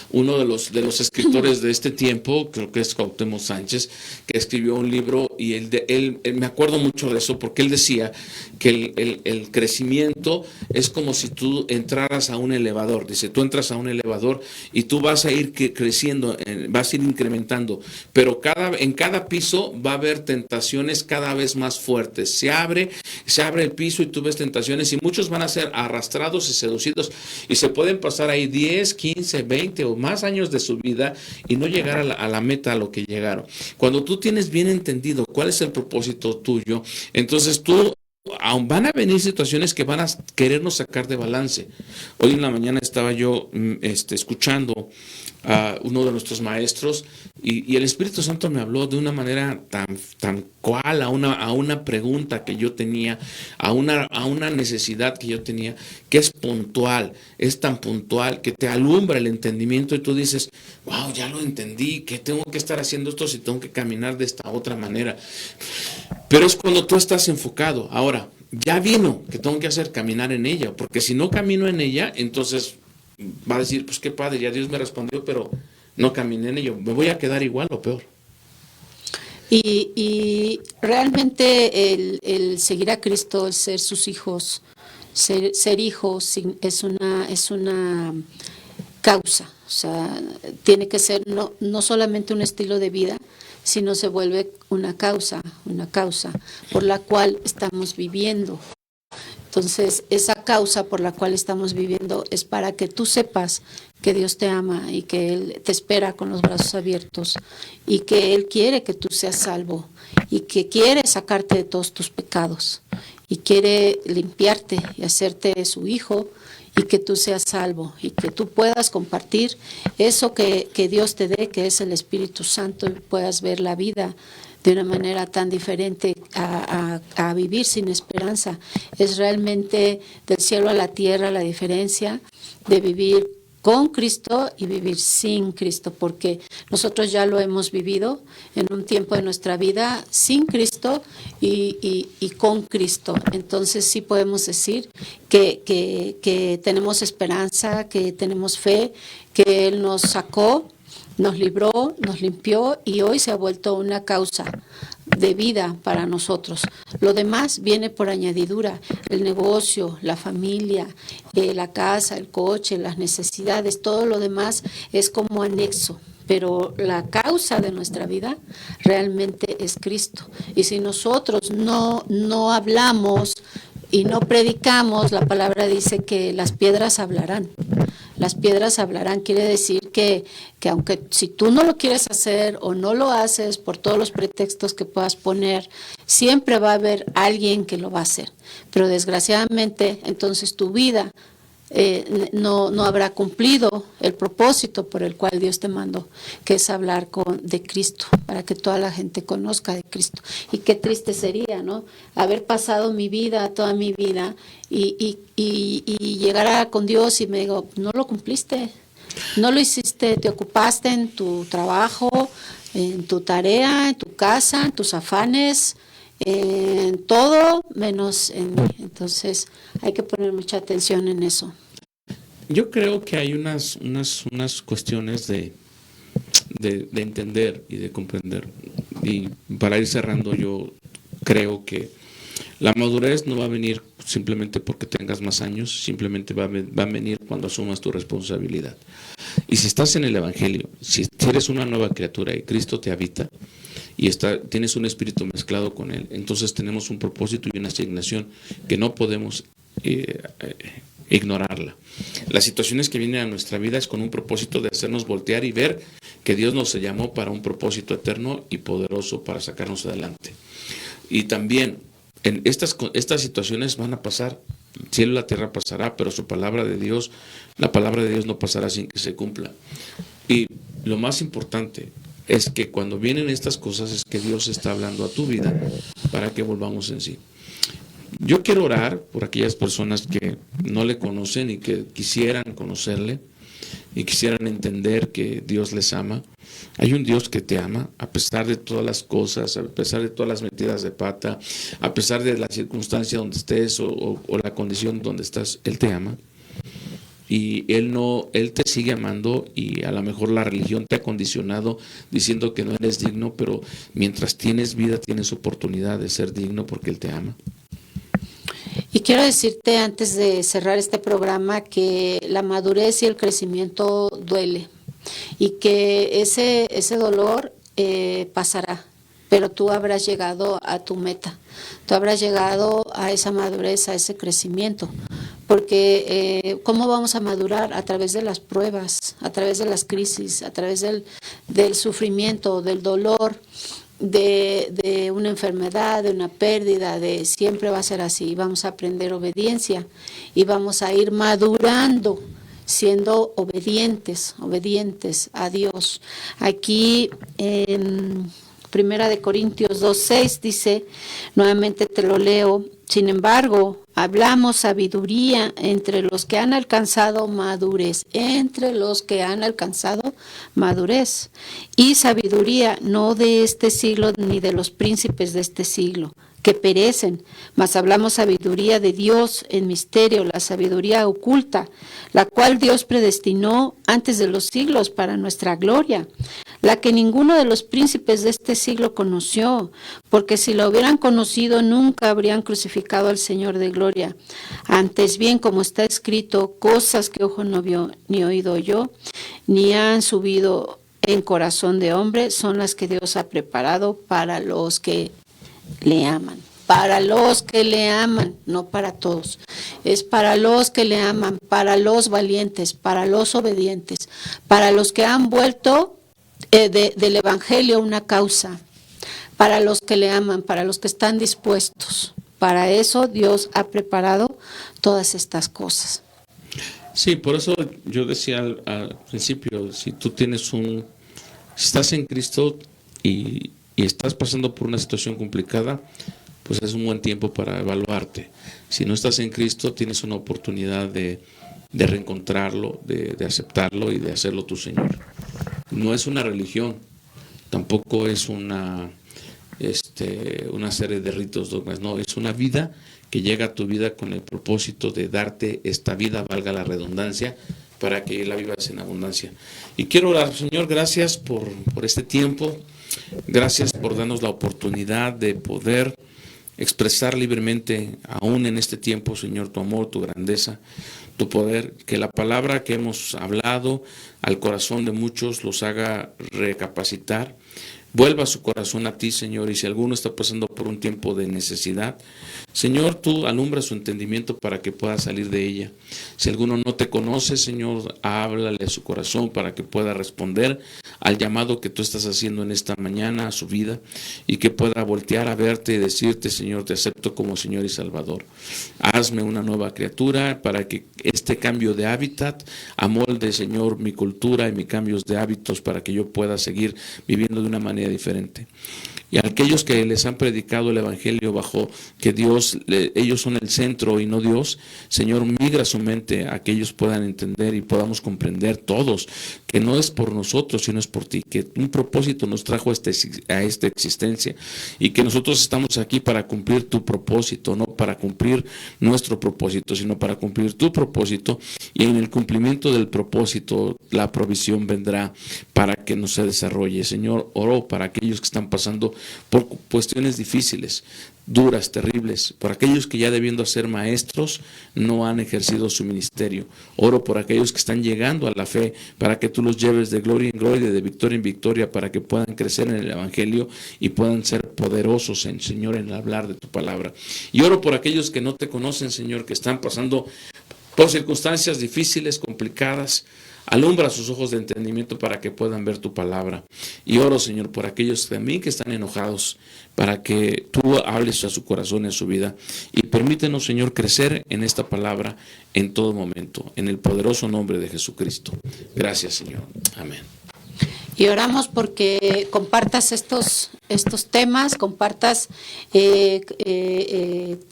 uno de los escritores de este tiempo, creo que es Cuauhtémoc Sánchez, que escribió un libro, y él me acuerdo mucho de eso, porque él decía que el crecimiento es como si tú entraras a un elevador. Dice, tú entras a un elevador y tú vas a ir creciendo, vas a ir incrementando, pero en cada piso va a haber tentaciones cada vez más fuertes. Se abre el piso y tú ves tentaciones, y muchos van a ser arrastrados y seducidos, y se pueden pasar ahí 10, 15, 20 o más años de su vida y no llegar a la meta a lo que llegaron. Cuando tú tienes bien entendido cuál es el propósito tuyo, entonces tú, aún van a venir situaciones que van a querernos sacar de balance. Hoy en la mañana estaba yo escuchando a uno de nuestros maestros y el Espíritu Santo me habló de una manera tan cual a una pregunta que yo tenía, a una necesidad que yo tenía, que es puntual, es tan puntual que te alumbra el entendimiento y tú dices, wow, ya lo entendí, que tengo que estar haciendo esto si tengo que caminar de esta otra manera. Pero es cuando tú estás enfocado. Ahora, ya vino, que tengo que hacer caminar en ella, porque si no camino en ella, entonces va a decir, pues qué padre, ya Dios me respondió, pero no caminé en ello, me voy a quedar igual o peor. Y realmente el seguir a Cristo, el ser sus hijos, ser hijos es una causa, o sea, tiene que ser no solamente un estilo de vida, sino se vuelve una causa por la cual estamos viviendo. Entonces, esa causa por la cual estamos viviendo es para que tú sepas que Dios te ama y que Él te espera con los brazos abiertos y que Él quiere que tú seas salvo y que quiere sacarte de todos tus pecados y quiere limpiarte y hacerte su hijo y que tú seas salvo y que tú puedas compartir eso que Dios te dé, que es el Espíritu Santo, y puedas ver la vida de una manera tan diferente a vivir sin esperanza. Es realmente del cielo a la tierra la diferencia de vivir con Cristo y vivir sin Cristo, porque nosotros ya lo hemos vivido en un tiempo de nuestra vida sin Cristo y con Cristo. Entonces sí podemos decir que tenemos esperanza, que tenemos fe, que Él nos sacó, nos libró, nos limpió y hoy se ha vuelto una causa de vida para nosotros. Lo demás viene por añadidura, el negocio, la familia, la casa, el coche, las necesidades, todo lo demás es como anexo. Pero la causa de nuestra vida realmente es Cristo. Y si nosotros no hablamos y no predicamos, la palabra dice que las piedras hablarán. Las piedras hablarán, quiere decir que aunque si tú no lo quieres hacer o no lo haces por todos los pretextos que puedas poner, siempre va a haber alguien que lo va a hacer. Pero desgraciadamente, entonces tu vida no habrá cumplido el propósito por el cual Dios te mandó, que es hablar de Cristo, para que toda la gente conozca de Cristo. Y qué triste sería, ¿no? Haber pasado toda mi vida y llegar con Dios y me digo, no lo cumpliste, no lo hiciste, te ocupaste en tu trabajo, en tu tarea, en tu casa, en tus afanes, en todo menos en mí. Entonces hay que poner mucha atención en eso. Yo creo que hay unas cuestiones de entender y de comprender. Y para ir cerrando, yo creo que la madurez no va a venir simplemente porque tengas más años, simplemente va a venir cuando asumas tu responsabilidad. Y si estás en el Evangelio, si eres una nueva criatura y Cristo te habita y tienes un espíritu mezclado con Él, entonces tenemos un propósito y una asignación que no podemos ignorarla. Las situaciones que vienen a nuestra vida es con un propósito de hacernos voltear y ver que Dios nos llamó para un propósito eterno y poderoso para sacarnos adelante. Y también en estas situaciones van a pasar, el cielo y la tierra pasará, pero la palabra de Dios no pasará sin que se cumpla. Y lo más importante es que cuando vienen estas cosas es que Dios está hablando a tu vida para que volvamos en sí. Yo quiero orar por aquellas personas que no le conocen y que quisieran conocerle y quisieran entender que Dios les ama. Hay un Dios que te ama a pesar de todas las cosas, a pesar de todas las metidas de pata, a pesar de la circunstancia donde estés o la condición donde estás. Él te ama y Él te sigue amando, y a lo mejor la religión te ha condicionado diciendo que no eres digno, pero mientras tienes vida tienes oportunidad de ser digno porque Él te ama. Y quiero decirte antes de cerrar este programa que la madurez y el crecimiento duele y que ese dolor pasará, pero tú habrás llegado a tu meta, tú habrás llegado a esa madurez, a ese crecimiento, porque ¿cómo vamos a madurar? A través de las pruebas, a través de las crisis, a través del sufrimiento, del dolor, de una enfermedad, de una pérdida, siempre va a ser así. Vamos a aprender obediencia y vamos a ir madurando, siendo obedientes a Dios. Aquí en Primera de Corintios 2:6 dice, nuevamente te lo leo, sin embargo, hablamos sabiduría entre los que han alcanzado madurez, y sabiduría no de este siglo ni de los príncipes de este siglo, que perecen, mas hablamos sabiduría de Dios en misterio, la sabiduría oculta, la cual Dios predestinó antes de los siglos para nuestra gloria, la que ninguno de los príncipes de este siglo conoció, porque si lo hubieran conocido nunca habrían crucificado al Señor de gloria. Antes bien, como está escrito, cosas que ojo no vio, ni oído oyó, ni han subido en corazón de hombre, son las que Dios ha preparado para los que le aman. Para los que le aman, no para todos. Es para los que le aman, para los valientes, para los obedientes, para los que han vuelto del Evangelio una causa, para los que le aman, para los que están dispuestos. Para eso Dios ha preparado todas estas cosas. Sí, por eso yo decía al principio, si tú si estás en Cristo y estás pasando por una situación complicada, pues es un buen tiempo para evaluarte. Si no estás en Cristo, tienes una oportunidad de reencontrarlo, de aceptarlo y de hacerlo tu Señor. No es una religión, tampoco es una serie de ritos, dogmas, no, es una vida que llega a tu vida con el propósito de darte esta vida, valga la redundancia, para que la vivas en abundancia. Y quiero orar, Señor, gracias por este tiempo, gracias por darnos la oportunidad de poder expresar libremente, aún en este tiempo, Señor, tu amor, tu grandeza, tu poder, que la palabra que hemos hablado al corazón de muchos los haga recapacitar, vuelva su corazón a ti, Señor, y si alguno está pasando por un tiempo de necesidad, Señor, tú alumbra su entendimiento para que pueda salir de ella. Si alguno no te conoce, Señor, háblale a su corazón para que pueda responder al llamado que tú estás haciendo en esta mañana a su vida y que pueda voltear a verte y decirte, Señor, te acepto como Señor y Salvador. Hazme una nueva criatura para que este cambio de hábitat amolde, Señor, mi cultura y mis cambios de hábitos para que yo pueda seguir viviendo de una manera diferente. Y a aquellos que les han predicado el Evangelio bajo que ellos son el centro y no Dios, Señor, migra su mente a que ellos puedan entender y podamos comprender todos que no es por nosotros, sino es por ti, que un propósito nos trajo a esta existencia y que nosotros estamos aquí para cumplir tu propósito, no para cumplir nuestro propósito, sino para cumplir tu propósito, y en el cumplimiento del propósito la provisión vendrá para que no se desarrolle. Señor, oro para aquellos que están pasando por cuestiones difíciles, duras, terribles, por aquellos que ya debiendo ser maestros no han ejercido su ministerio. Oro por aquellos que están llegando a la fe para que tú los lleves de gloria en gloria, de victoria en victoria, para que puedan crecer en el Evangelio y puedan ser poderosos, Señor, en hablar de tu palabra. Y oro por aquellos que no te conocen, Señor, que están pasando por circunstancias difíciles, complicadas. Alumbra sus ojos de entendimiento para que puedan ver tu palabra. Y oro, Señor, por aquellos también que están enojados, para que tú hables a su corazón, en su vida. Y permítenos, Señor, crecer en esta palabra en todo momento, en el poderoso nombre de Jesucristo. Gracias, Señor. Amén. Y oramos porque compartas estos temas, compartas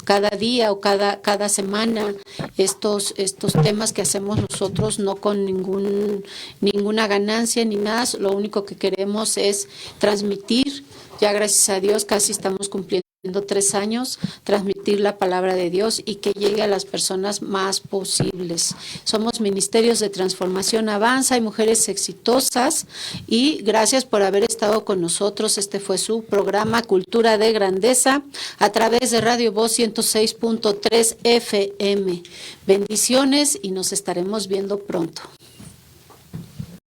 cada día o cada semana estos temas que hacemos nosotros, no con ninguna ganancia ni nada. Lo único que queremos es transmitir. Ya gracias a Dios casi estamos cumpliendo 3 años, transmitir la palabra de Dios y que llegue a las personas más posibles. Somos Ministerios de Transformación Avanza y Mujeres Exitosas, y gracias por haber estado con nosotros. Este fue su programa Cultura de Grandeza a través de Radio Voz 106.3 FM. Bendiciones y nos estaremos viendo pronto.